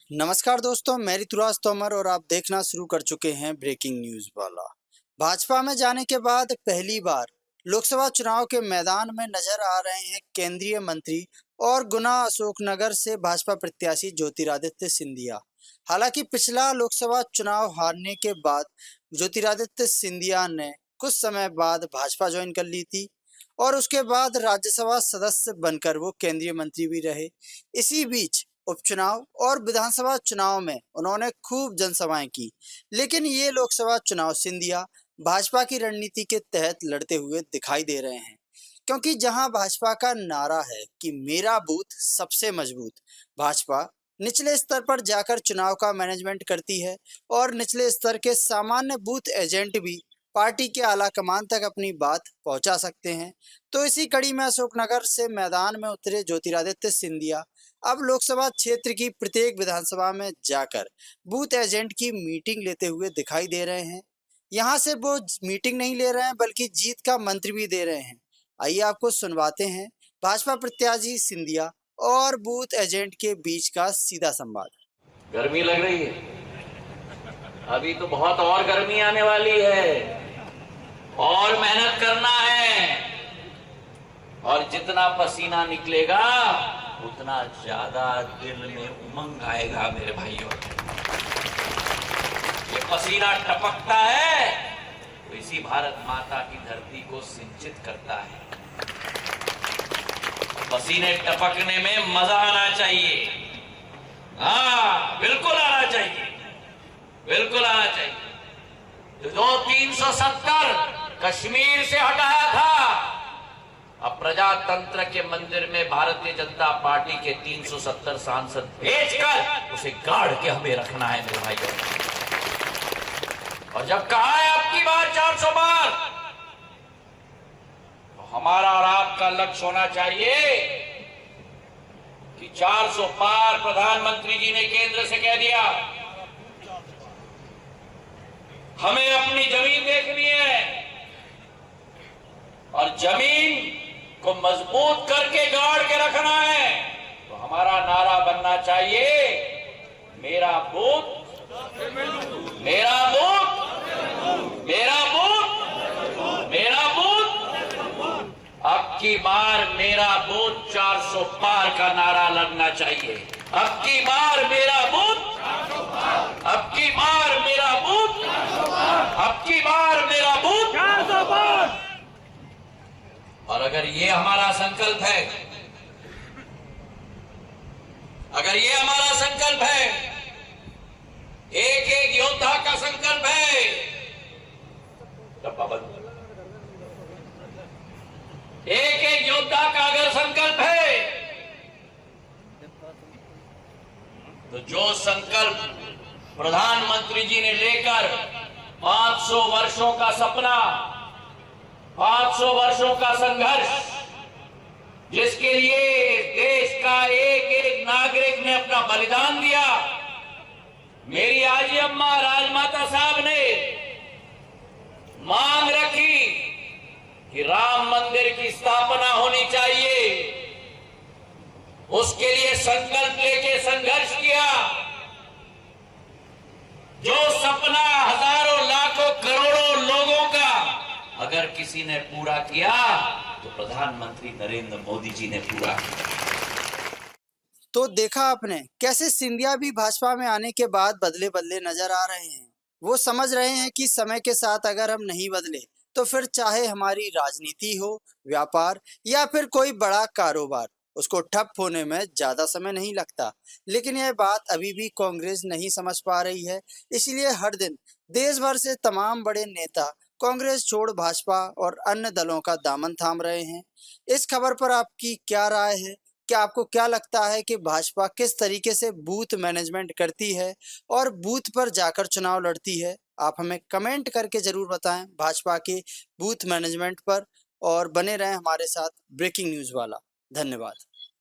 नमस्कार दोस्तों, मैं ऋतुराज तोमर और आप देखना शुरू कर चुके हैं ब्रेकिंग न्यूज वाला। भाजपा में जाने के बाद पहली बार लोकसभा चुनाव के मैदान में नजर आ रहे हैं केंद्रीय मंत्री और गुना अशोकनगर से भाजपा प्रत्याशी ज्योतिरादित्य सिंधिया। हालांकि पिछला लोकसभा चुनाव हारने के बाद ज्योतिरादित्य सिंधिया ने कुछ समय बाद भाजपा ज्वाइन कर ली थी और उसके बाद राज्यसभा सदस्य बनकर वो केंद्रीय मंत्री भी रहे। इसी बीच उपचुनाव और विधानसभा चुनाव में उन्होंने खूब जनसभाएं की, लेकिन ये लोकसभा चुनाव सिंधिया भाजपा की रणनीति के तहत लड़ते हुए दिखाई दे रहे हैं, क्योंकि जहां भाजपा का नारा है कि मेरा बूथ सबसे मजबूत, भाजपा निचले स्तर पर जाकर चुनाव का मैनेजमेंट करती है और निचले स्तर के सामान्य बूथ एजेंट भी पार्टी के आला कमान तक अपनी बात पहुंचा सकते हैं। तो इसी कड़ी में अशोकनगर से मैदान में उतरे ज्योतिरादित्य सिंधिया अब लोकसभा क्षेत्र की प्रत्येक विधानसभा में जाकर बूथ एजेंट की मीटिंग लेते हुए दिखाई दे रहे हैं। यहाँ से वो मीटिंग नहीं ले रहे हैं बल्कि जीत का मंत्र भी दे रहे हैं। आइए आपको सुनवाते हैं भाजपा प्रत्याशी सिंधिया और बूथ एजेंट के बीच का सीधा संवाद। गर्मी लग रही है, अभी तो बहुत और गर्मी आने वाली है और मेहनत करना है और जितना पसीना निकलेगा उतना ज्यादा दिल में उमंग आएगा। मेरे भाइयों, ये पसीना टपकता है तो इसी भारत माता की धरती को सिंचित करता है। पसीने टपकने में मजा आना चाहिए। हाँ, बिल्कुल आना चाहिए, बिल्कुल आना चाहिए। जो 370 कश्मीर से हटाया था, अब प्रजातंत्र के मंदिर में भारतीय जनता पार्टी के 370 सांसद भेजकर उसे गाड़ के हमें रखना है मेरे भाइयों। और जब कहा है आपकी बार 400 बार, तो हमारा और आपका लक्ष्य होना चाहिए कि 400 पार प्रधानमंत्री जी ने केंद्र से कह दिया, हमें अपनी जमीन देखनी है और जमीन को मजबूत करके गाड़ के रखना है। तो हमारा नारा बनना चाहिए, मेरा बूथ मेरा बूथ मेरा बूथ मेरा बूथ। अब की बार मेरा बूथ 400 पार का नारा लगना चाहिए। अब की बार मेरा बूथ, अब की बार मेरा बूथ, अब की बार मेरा बूथ 400 पार। और अगर ये हमारा संकल्प है, अगर ये हमारा संकल्प है, एक एक योद्धा का संकल्प है, एक एक योद्धा का अगर संकल्प है, तो जो संकल्प प्रधानमंत्री जी ने लेकर 500 वर्षों का सपना, 500 वर्षों का संघर्ष, जिसके लिए देश का एक एक नागरिक ने अपना बलिदान दिया, मेरी आजी अम्मा राजमाता साहब ने मांग रखी कि राम मंदिर की स्थापना होनी चाहिए, उसके लिए संकल्प लेके संघर्ष किया। जो सपना हजारों लाखों करोड़ों लोगों का अगर किसी ने पूरा किया तो प्रधानमंत्री नरेंद्र मोदी जी ने पूरा किया। तो देखा आपने कैसे सिंधिया भी भाजपा में आने के बाद बदले बदले नजर आ रहे हैं। वो समझ रहे हैं कि समय के साथ अगर हम नहीं बदले तो फिर चाहे हमारी राजनीति हो, व्यापार या फिर कोई बड़ा कारोबार, उसको ठप होने में ज्यादा समय नहीं लगता। लेकिन यह बात अभी भी कांग्रेस नहीं समझ पा रही है, इसलिए हर दिन देश भर से तमाम बड़े नेता कांग्रेस छोड़ भाजपा और अन्य दलों का दामन थाम रहे हैं। इस खबर पर आपकी क्या राय है? क्या आपको क्या लगता है कि भाजपा किस तरीके से बूथ मैनेजमेंट करती है और बूथ पर जाकर चुनाव लड़ती है? आप हमें कमेंट करके जरूर बताएं भाजपा के बूथ मैनेजमेंट पर, और बने रहें हमारे साथ ब्रेकिंग न्यूज़ वाला। धन्यवाद।